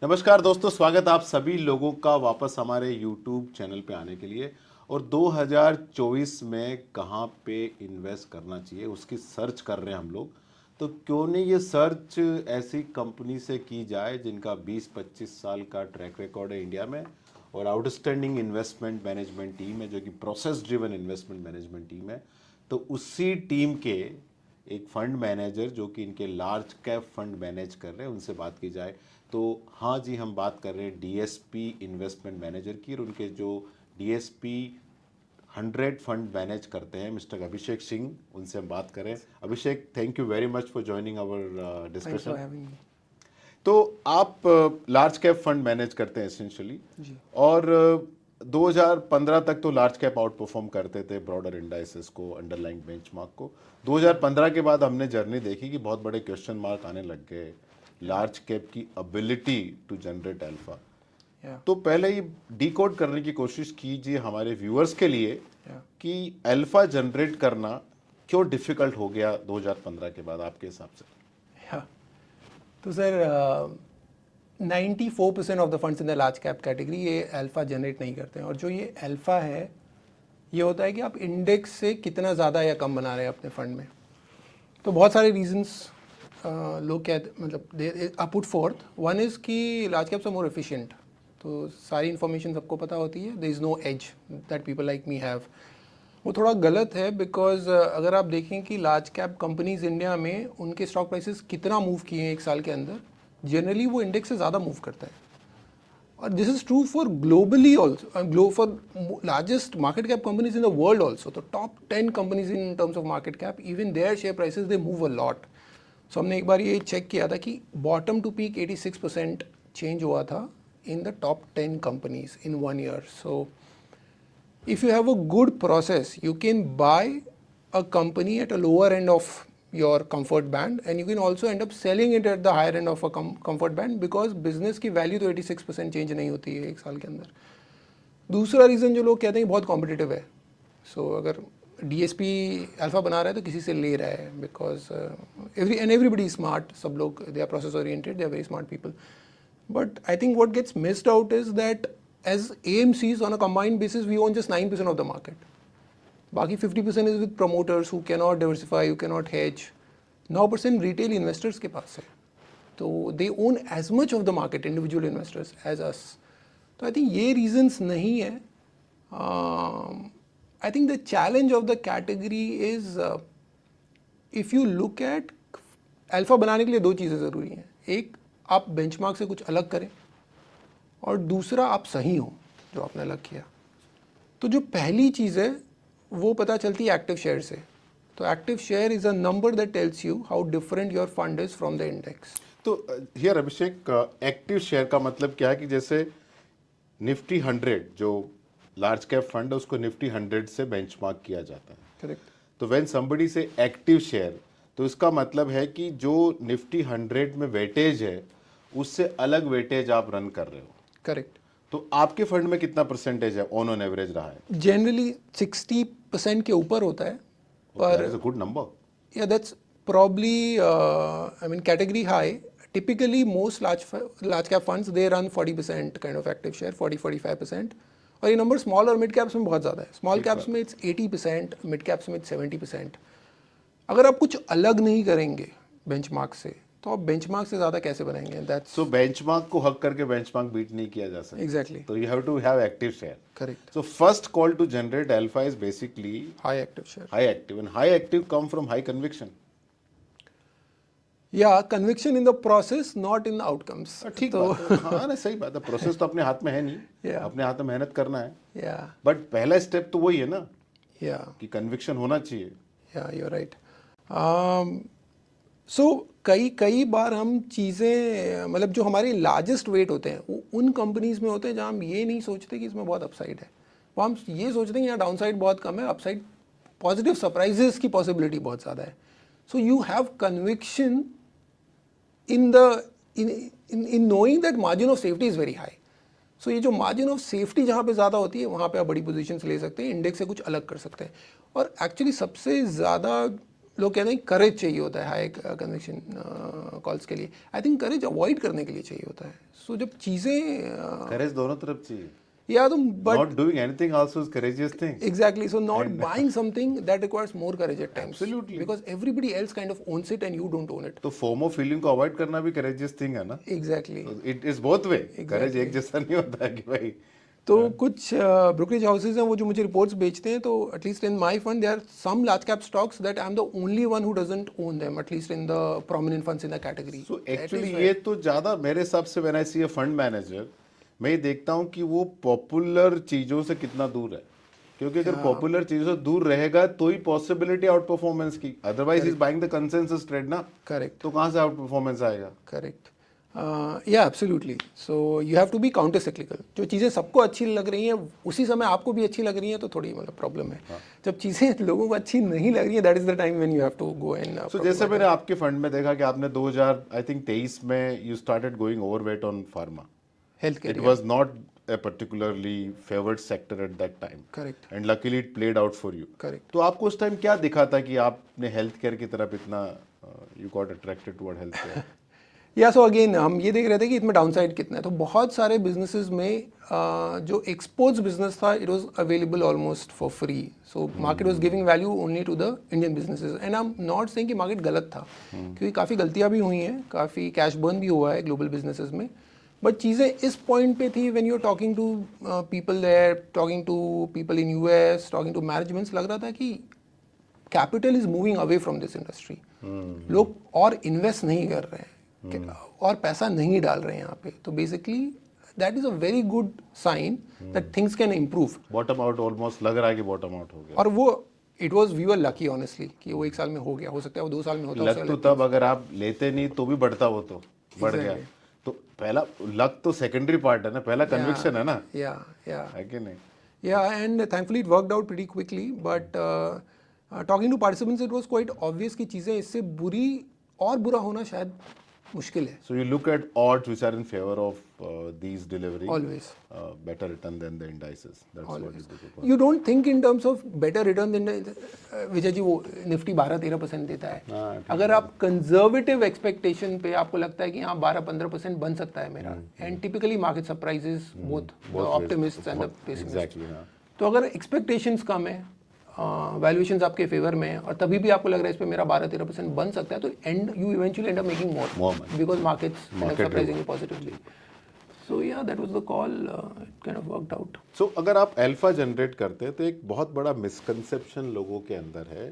नमस्कार दोस्तों, स्वागत आप सभी लोगों का वापस हमारे YouTube चैनल पे आने के लिए। और 2024 में कहाँ पे इन्वेस्ट करना चाहिए उसकी सर्च कर रहे हैं हम लोग। तो क्यों नहीं ये सर्च ऐसी कंपनी से की जाए जिनका 20-25 साल का ट्रैक रिकॉर्ड है इंडिया में और आउटस्टैंडिंग इन्वेस्टमेंट मैनेजमेंट टीम है, जो कि process driven investment management team है। तो उसी टीम के एक फंड मैनेजर जो कि इनके लार्ज कैप फंड मैनेज कर रहे हैं, उनसे बात की जाए। तो हाँ जी, हम बात कर रहे हैं डीएसपी इन्वेस्टमेंट मैनेजर की, और उनके जो डीएसपी 100 फंड मैनेज करते हैं मिस्टर अभिषेक सिंह, उनसे हम बात करें। Abhishek, thank you very much for joining our discussion. तो आप लार्ज कैप फंड मैनेज करते हैं एसेंशियली, और 2015 तक तो लार्ज कैप आउट परफॉर्म करते थे ब्रॉडर इंडाइसेस को, अंडरलाइंग बेंचमार्क को। 2015 के बाद हमने जर्नी देखी कि बहुत बड़े क्वेश्चन मार्क आने लग गए लार्ज कैप की एबिलिटी टू जनरेट अल्फा। तो पहले ही डिकोड करने की कोशिश कीजिए हमारे व्यूअर्स के लिए कि अल्फा जनरेट करना क्यों डिफिकल्ट हो गया 2015 के बाद आपके हिसाब से। तो sir 94% of the funds in the large cap category ये अल्फा जनरेट नहीं करते हैं। और जो ये अल्फा है ये होता है कि आप इंडेक्स से कितना ज़्यादा या कम बना रहे हैं अपने फंड में। तो बहुत सारे रीजंस लोग कहते, मतलब I put forth. One is कि large caps are more efficient, तो सारी इन्फॉर्मेशन सबको पता होती है। There is no edge that people like me have. वो थोड़ा गलत है, बिकॉज अगर आप देखें कि लार्ज कैप कंपनीज इंडिया में उनके स्टॉक प्राइसेस कितना मूव किए हैं एक साल के अंदर, जनरली वो इंडेक्स से ज़्यादा मूव करता है। और this is true for globally also, for largest market cap companies in the world also. तो top 10 companies in terms of market cap, even their share prices they move a lot. So हमने एक बार ये check किया था कि bottom to peak 86% change हुआ था in the top 10 companies in 1 year. So if you have a good process, you can buy a company at a lower end of your comfort band, and you can also end up selling it at the higher end of a comfort band, because business की value तो 86% change नहीं होती है एक साल के अंदर। दूसरा रीज़न जो लोग कहते हैं बहुत कॉम्पिटिटिव है। सो अगर डीएसपी अल्फा बना रहा है तो किसी से ले रहा है, बिकॉज एवरीबडी स्मार्ट, सब लोग they are process oriented, they are very smart people. But I think what gets missed out is that as AMCs on a combined basis we own just 9% of the market. बाकी 50% is with promoters who cannot diversify, who cannot hedge. 9% retail investors के पास है, तो they own as much of the market, individual investors, as us. तो I think ये reasons नहीं है. I think the challenge of the category is if you look at alpha बनाने के लिए दो चीज़ें ज़रूरी हैं। एक, आप benchmark से कुछ अलग करें, और दूसरा आप सही हो जो आपने अलग किया। तो जो पहली चीज़ है वो पता चलती है एक्टिव शेयर से। तो active share is a number that tells you how different your fund is from the index. तो हियर अभिषेक, एक्टिव शेयर का मतलब क्या है कि जैसे निफ्टी 100 जो लार्ज कैप फंड है उसको निफ्टी 100 से बेंचमार्क किया जाता है। करेक्ट। तो व्हेन समबडी से एक्टिव शेयर, तो इसका मतलब है कि जो निफ्टी 100 में वेटेज है उससे अलग वेटेज आप रन कर रहे हो। करेक्ट। तो आपके फंड में कितना परसेंटेज है ऑन एवरेज रहा है? जनरली 60% के ऊपर होता है, पर दैट्स अ गुड नंबर। या that's probably I mean category high. Typically most large cap funds they run 40% kind of active share, 40-45%। और ये नंबर स्मॉल और मिड कैप्स में बहुत ज़्यादा है। स्मॉल कैप्स में इट्स 80%, मिड कैप्स में इट्स 70%। अगर आप कुछ अलग नहीं करेंगे बेंचमार्क से, तो आप बेंचमार्क से ज़्यादा कैसे बनाएंगे? दैट्स सो बेंचमार्क को हक करके बेंचमार्क बीट नहीं किया जा सकता। एग्जैक्टली। तो you have to have active share. Correct. So first call to generate alpha is basically high active share. High active, and high active come from high conviction. या conviction in the process, not in the outcomes. ठीक तो हाँ ना, सही बात है। Process तो अपने हाथ में है नहीं, Yeah. अपने हाथ में मेहनत करना है। या बट पहला स्टेप तो वही है ना या कि कन्विक्शन होना चाहिए। या यू आर राइट। सो कई बार हम चीज़ें, मतलब जो हमारे लार्जेस्ट वेट होते हैं वो उन कंपनीज में होते हैं जहाँ हम ये नहीं सोचते कि इसमें बहुत अपसाइड है। वो हम ये सोचते हैं कि यहाँ डाउनसाइड बहुत कम है, अपसाइड पॉजिटिव सरप्राइजेस की पॉसिबिलिटी बहुत ज़्यादा है। सो you have conviction in knowing that margin of safety is very high. सो ये जो मार्जिन ऑफ सेफ्टी जहाँ पे ज़्यादा होती है वहाँ पे आप बड़ी पोजीशंस ले सकते हैं, इंडेक्स से कुछ अलग कर सकते हैं। और एक्चुअली सबसे ज़्यादा लोग कहते हैं करेज चाहिए होता है हाई कन्विक्शन कॉल्स के लिए. आई थिंक करेज अवॉइड करने के लिए चाहिए होता है. सो जब चीज़ें करेज दोनों तरफ चाहिए. या तो but Not doing anything also is courageous thing. exactly, so not buying something that requires more courage at times. Absolutely. Because everybody else kind of owns it and you don't own it. तो FOMO feeling को avoid करना भी courageous thing है ना. Exactly. It is both way. Courage एक जैसा नहीं होता है कि भाई. तो कुछ ब्रोकरेज हाउसेज हैं वो जो मुझे रिपोर्ट्स बेचते हैं, तो at least in my fund there are some large cap stocks that I am the only one who doesn't own them, at least in the prominent funds in the category. So actually ये तो ज्यादा मेरे हिसाब से when I see a fund manager, मैं ये देखता हूँ कि वो पॉपुलर चीजों से कितना दूर है. क्योंकि अगर पॉपुलर चीजों से दूर रहेगा तो ही पॉसिबिलिटी आउट परफॉर्मेंस की. Otherwise is buying the consensus trade ना. करेक्ट. तो कहाँ से आउट परफॉर्मेंस आएगा. करेक्ट. या absolutely. So you have to be countercyclical. जो चीज़ें सबको अच्छी लग रही हैं उसी समय आपको भी अच्छी लग रही हैं तो थोड़ी मतलब प्रॉब्लम है. जब चीज़ें लोगों को अच्छी नहीं लग रही हैं, that is the time when you have to go and. So जैसे मैंने आपके फंड में देखा कि आपने 2023 में you started going overweight on pharma. Health It care. was not a particularly favored sector at that time. Correct. And luckily it played out for you. Correct. तो आपको उस टाइम क्या दिखा था कि आपने हेल्थ केयर की तरफ इतना you got attracted toward health care? या सो अगेन हम ये देख रहे थे कि इसमें डाउनसाइड कितना है. तो बहुत सारे बिजनेसेस में जो एक्सपोर्ट्स बिजनेस था it was available almost for free. So market was giving value only to the Indian businesses. And I am not saying कि मार्केट गलत था, क्योंकि काफ़ी गलतियाँ भी हुई हैं, काफ़ी कैश बर्न भी हुआ है ग्लोबल बिजनेसेस में. बट चीज़ें इस पॉइंट पे थी when you are talking to people there, talking to people in US, talking to managements, लग रहा था कि capital is moving away from this industry. लोग और इन्वेस्ट नहीं कर रहे हैं और पैसा नहीं डाल रहे हैं यहाँ पे. तो basically that is a very good sign that things can improve. Bottom out almost लग रहा है कि बॉटम आउट हो गया. और वो it was we were lucky honestly कि वो 1 साल में हो गया. हो सकता है वो 2 साल में होता. लक तो तब अगर आप लेते नहीं तो भी बढ़ता, वो तो बढ़ गया. तो पहला लक तो सेकेंडरी पार्ट है ना, पहला कन्विक्शन है ना. या है कि नहीं. Yeah, and thankfully it worked out pretty quickly. But talking to participants, it was quite obvious कि चीज़ें इससे बुरी और बुरा होना शायद मुश्किल है. So you look at odds which are in favor of these delivery. Always. Better return than the indices. That's what you do. You don't think in terms of better return than Vijay ji वो Nifty 12-13% देता है. अगर आप conservative expectation पे आपको लगता है कि हाँ 12-15% बन सकता है मेरा, and typically market surprises both the optimists and the pessimists. Exactly. हाँ. तो अगर एक्सपेक्टेशंस कम है, वैल्यूएशंस आपके फेवर में है, और तभी भी आपको लग रहा है इस पे मेरा 12-13% बन सकता है, तो you eventually end up making More more money. Because markets Market surprisingly positively. So या that was the call. It kind of worked out. So अगर आप अल्फा जनरेट करते हैं तो एक बहुत बड़ा मिसकंसेप्शन लोगों के अंदर है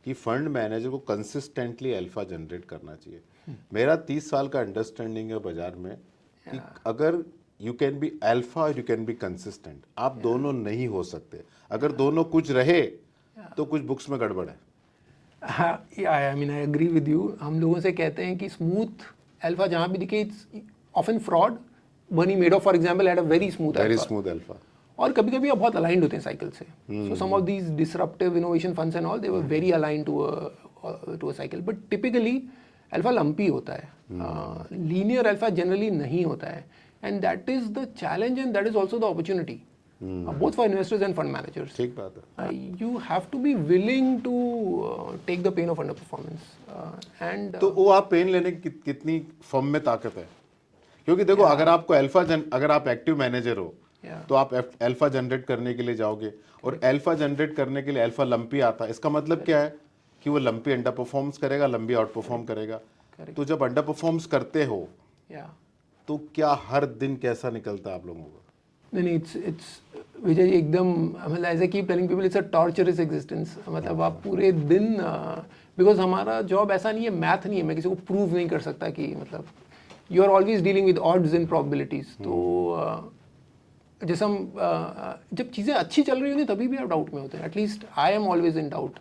कि फंड मैनेजर को कंसिस्टेंटली अल्फा जनरेट करना चाहिए. मेरा 30 साल का अंडरस्टैंडिंग है बाजार में कि अगर यू कैन बी अल्फा और यू कैन बी कंसिस्टेंट, आप दोनों नहीं हो सकते. अगर दोनों कुछ रहे तो कुछ बुक्स में गड़बड़ है. I mean I agree with you. हम लोगों से कहते हैं कि स्मूथ अल्फा जहाँ भी दिखे it's often fraud. Bernie Madoff for example had a very smooth alpha. और कभी कभी आप बहुत अलाइंड होते हैं साइकिल से. So some of these disruptive innovation funds and all they were very aligned to a cycle. But typically alpha lumpy होता है. लीनियर अल्फा जनरली नहीं होता है. And that is the challenge and that is also the opportunity both for investors and fund managers. ठीक बात है. You have to be willing to take the pain of underperformance. And तो वो आप pen लेने की कितनी फर्म में ताकत है. क्योंकि देखो अगर आपको अगर आप एक्टिव मैनेजर हो तो आप अल्फा जनरेट करने के लिए जाओगे, और अल्फा जनरेट करने के लिए अल्फा लंपी आता है. इसका मतलब क्या है कि वो लंपी अंडर परफॉर्म्स करेगा, लंबी आउट परफॉर्म करेगा. तो जब अंडर परफॉर्म्स करते हो तो क्या हर दिन कैसा निकलता है आप लोगों को. नहीं, इट्स विजय जी एकदम, मतलब as I keep telling people it's a torturous existence. मतलब आप पूरे दिन, बिकॉज हमारा जॉब ऐसा नहीं है, मैथ नहीं है. मैं किसी को प्रूव नहीं कर सकता कि मतलब you are always dealing with odds and probabilities. तो जैसे हम जब चीज़ें अच्छी चल रही होती हैं तभी भी आप डाउट में होते हैं. At least I am always in doubt.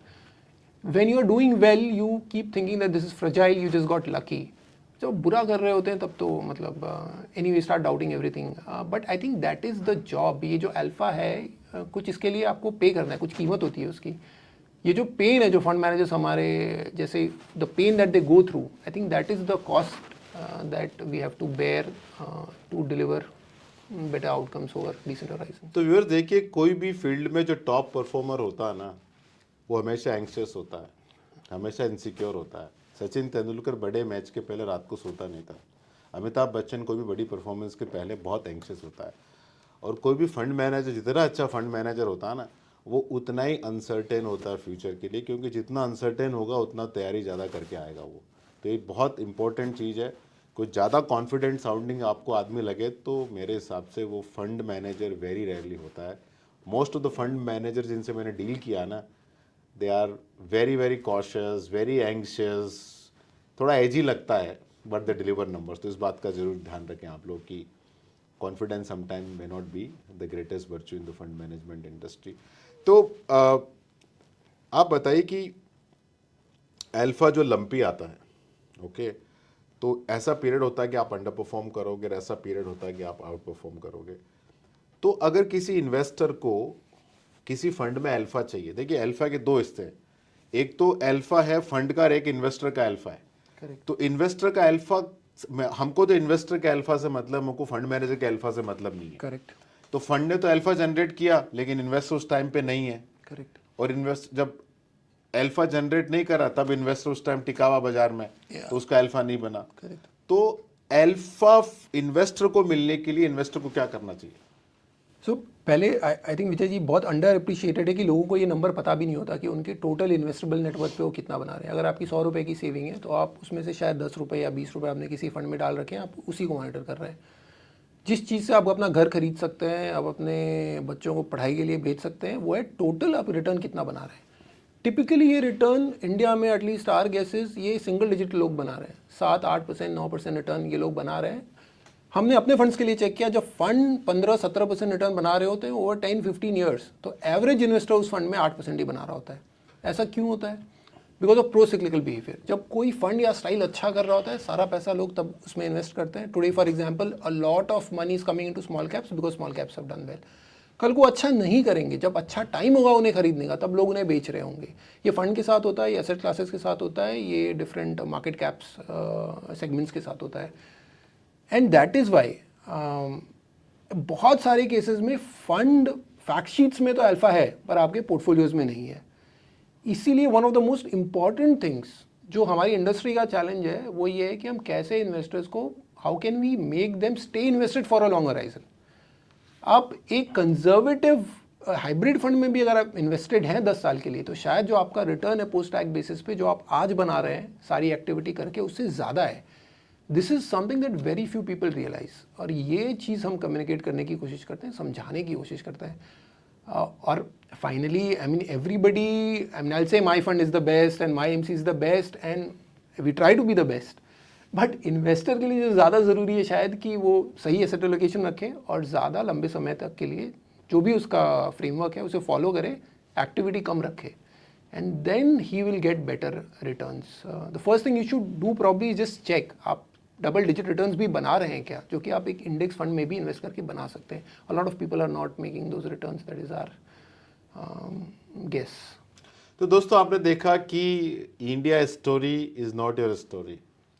When you are doing well you keep thinking that this is fragile, you just got lucky. जब बुरा कर रहे होते हैं तब तो मतलब anyway start doubting everything. But I think that is the job. ये जो अल्फा है कुछ इसके लिए आपको पे करना है, कुछ कीमत होती है उसकी. ये जो पेन है जो फंड मैनेजर्स हमारे जैसे the pain that they go through, I think that is the cost that we have to bear to deliver better outcomes over decent horizon. तो व्यूअर देखिए, कोई भी फील्ड में जो टॉप परफॉर्मर होता है ना, वो हमेशा एंग्शियस होता है. हमेशा इनसिक्योर होता है। सचिन तेंदुलकर बड़े मैच के पहले रात को सोता नहीं था। अमिताभ बच्चन कोई भी बड़ी परफॉर्मेंस के पहले बहुत एंक्शस होता है। और कोई भी फंड मैनेजर, जितना अच्छा फंड मैनेजर होता है ना, वो उतना ही अनसर्टेन होता है फ्यूचर के लिए, क्योंकि जितना अनसर्टेन होगा उतना तैयारी ज़्यादा करके आएगा वो। तो ये बहुत इंपॉर्टेंट चीज़ है। कोई ज़्यादा कॉन्फिडेंट साउंडिंग आपको आदमी लगे तो मेरे हिसाब से वो फंड मैनेजर वेरी रेयरली होता है। Most of the fund manager जिनसे मैंने डील किया ना, they are very very cautious, very anxious, थोड़ा एजी लगता है, बट दे डिलीवर नंबर्स। तो इस बात का ज़रूर ध्यान रखें आप लोग कि confidence sometime may not be the greatest virtue in the fund management industry. तो आप बताइए कि अल्फा जो लंपी आता है, ओके, तो ऐसा पीरियड होता है कि आप अंडर परफॉर्म करोगे, ऐसा पीरियड होता है कि आप आउट परफॉर्म करोगे। तो अगर किसी इन्वेस्टर को किसी फंड में अल्फा चाहिए, देखिए अल्फा के दो हिस्से हैं, एक तो अल्फा है फंड का और एक इन्वेस्टर का अल्फा है। करेक्ट। तो इन्वेस्टर का अल्फा, हमको तो इन्वेस्टर के अल्फा से मतलब, हमको फंड मैनेजर के अल्फा से मतलब नहीं है। करेक्ट। तो फंड ने तो अल्फा जनरेट किया, लेकिन इन्वेस्टर उस टाइम पे नहीं है। करेक्ट। और इन्वेस्ट जब अल्फा जनरेट नहीं करा तब इन्वेस्टर उस टाइम टिका हुआ बाजार में, तो उसका अल्फा नहीं बना। करेक्ट। तो अल्फा इन्वेस्टर को मिलने के लिए इन्वेस्टर को क्या करना चाहिए? सो पहले आई थिंक विजय जी बहुत अंडर अप्रिशिएटेड है कि लोगों को ये नंबर पता भी नहीं होता कि उनके टोटल इन्वेस्टेबल नेटवर्क पे वो कितना बना रहे हैं। अगर आपकी 100 रुपये की सेविंग है तो आप उसमें से शायद 10 रुपये या 20 रुपये आपने किसी फंड में डाल रखे हैं, आप उसी को मॉनिटर कर रहे हैं। जिस चीज़ से आप अपना घर खरीद सकते हैं, आप अपने बच्चों को पढ़ाई के लिए भेज सकते हैं, वो है टोटल आप रिटर्न कितना बना रहे हैं। टिपिकली ये रिटर्न इंडिया में एटलीस्ट आर गेसेस ये सिंगल डिजिट लोग बना रहे हैं, 7-8%, 9% रिटर्न ये लोग बना रहे हैं। हमने अपने फंड्स के लिए चेक किया, जब फंड 15-17% रिटर्न बना रहे होते हैं ओवर 10-15 ईयर्स, तो एवरेज इन्वेस्टर उस फंड में 8% ही बना रहा होता है। ऐसा क्यों होता है? Because of pro cyclical behaviour. जब कोई फंड या स्टाइल अच्छा कर रहा होता है, सारा पैसा लोग तब उसमें इन्वेस्ट करते हैं। Today for example a lot of money is coming into small caps because small caps have done well. कल को अच्छा नहीं करेंगे, जब अच्छा टाइम होगा उन्हें खरीदने का, तब लोग उन्हें बेच रहे होंगे। ये फंड के साथ होता है, ये एसेट क्लासेस के साथ होता है, ये डिफरेंट मार्केट कैप्स सेगमेंट्स के साथ होता है। एंड दैट इज़ वाई बहुत सारे केसेस में फंड फैक्ट शीट्स में तो अल्फा है पर आपके पोर्टफोलियोज में नहीं है। इसीलिए one of the most important things जो हमारी इंडस्ट्री का चैलेंज है वो ये है कि हम कैसे इन्वेस्टर्स को, how can we make them stay invested for a long horizon. आप एक कंजर्वेटिव हाइब्रिड फंड में भी अगर आप इन्वेस्टेड हैं 10 साल के लिए, तो शायद जो आपका रिटर्न है पोस्ट टैक्स बेसिस पे जो आप आज बना रहे हैं सारी एक्टिविटी करके, उससे ज़्यादा है। This is something that very few people realise, और ये चीज़ हम कम्युनिकेट करने की कोशिश करते हैं, समझाने की कोशिश करते हैं। और finally I mean everybody, I mean I will say my fund is the best and my MC is the best and we try to be the best. But investor के लिए जो ज़्यादा ज़रूरी है शायद कि वो सही एसेट एलोकेशन रखें और ज़्यादा लंबे समय तक के लिए जो भी उसका फ्रेमवर्क है उसे फॉलो करे, एक्टिविटी कम रखे, and then he will get better returns. The first thing you should do probably just check आप डबल डिजिट रिटर्न्स भी बना रहे हैं क्या, जो कि आप एक इंडेक्स फंड में भी इन्वेस्ट करके बना सकते हैं। A lot of people are not making those returns, that is our guess. तो दोस्तों आपने देखा कि India story is not your story,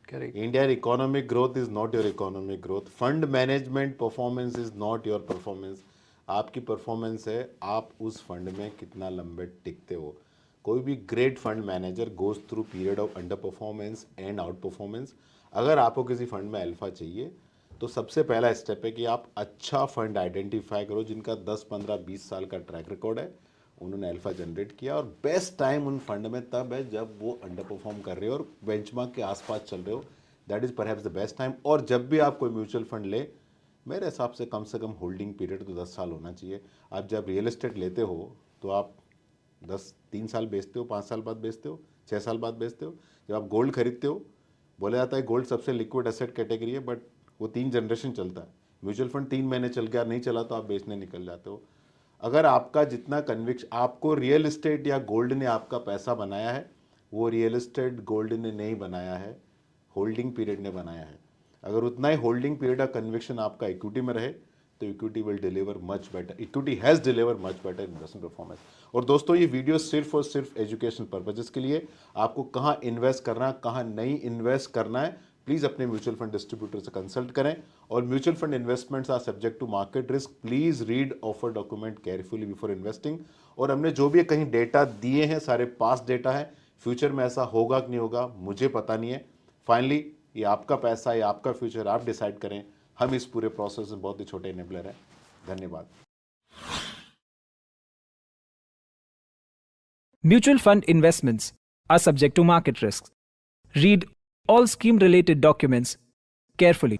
correct. Indian economic growth is not your economic growth, fund management performance is not your performance. आपकी performance है आप उस fund में कितना लंबे टिकते हो। कोई भी great fund manager goes through period of under performance and out performance. अगर आपको किसी फंड में अल्फा चाहिए तो सबसे पहला स्टेप है कि आप अच्छा फंड आइडेंटिफाई करो जिनका 10, 15, 20 साल का ट्रैक रिकॉर्ड है, उन्होंने अल्फा जनरेट किया, और बेस्ट टाइम उन फंड में तब है जब वो अंडर परफॉर्म कर रहे हो और बेंचमार्क के आसपास चल रहे हो। That is perhaps the best time. और जब भी आप कोई म्यूचुअल फंड ले, मेरे हिसाब से कम होल्डिंग पीरियड तो 10 साल होना चाहिए। आप जब रियल एस्टेट लेते हो तो आप 3 साल बेचते हो, 5 साल बाद बेचते हो, 6 साल बाद बेचते हो। जब आप गोल्ड खरीदते हो, बोला जाता है गोल्ड सबसे लिक्विड एसेट कैटेगरी है, बट वो 3 जनरेशन चलता है। म्यूचुअल फंड 3 महीने चल गया, नहीं चला तो आप बेचने निकल जाते हो। अगर आपका जितना कन्विक्शन, आपको रियल एस्टेट या गोल्ड ने आपका पैसा बनाया है, वो रियल एस्टेट गोल्ड ने नहीं बनाया है, होल्डिंग पीरियड ने बनाया है। अगर उतना ही होल्डिंग पीरियड का कन्विक्शन आपका इक्विटी में रहे तो equity will deliver much better, equity has deliver much better investment performance. और दोस्तों ये वीडियो सिर्फ और सिर्फ एजुकेशन पर्पजेस के लिए, आपको कहाँ इन्वेस्ट करना है कहाँ नहीं इन्वेस्ट करना है, प्लीज़ अपने म्यूचुअल फंड डिस्ट्रीब्यूटर से कंसल्ट करें। और mutual fund investments are subject to market risk, please read offer document carefully before investing. और हमने जो भी कहीं डेटा दिए हैं सारे पास डेटा है, फ्यूचर में ऐसा होगा कि नहीं होगा मुझे पता नहीं है। फाइनली ये आपका पैसा, ये आपका फ्यूचर, आप डिसाइड करें। हम इस पूरे प्रोसेस में बहुत ही छोटे इनेबलर हैं। धन्यवाद। Mutual fund investments are subject to market risks. Read all scheme related documents carefully.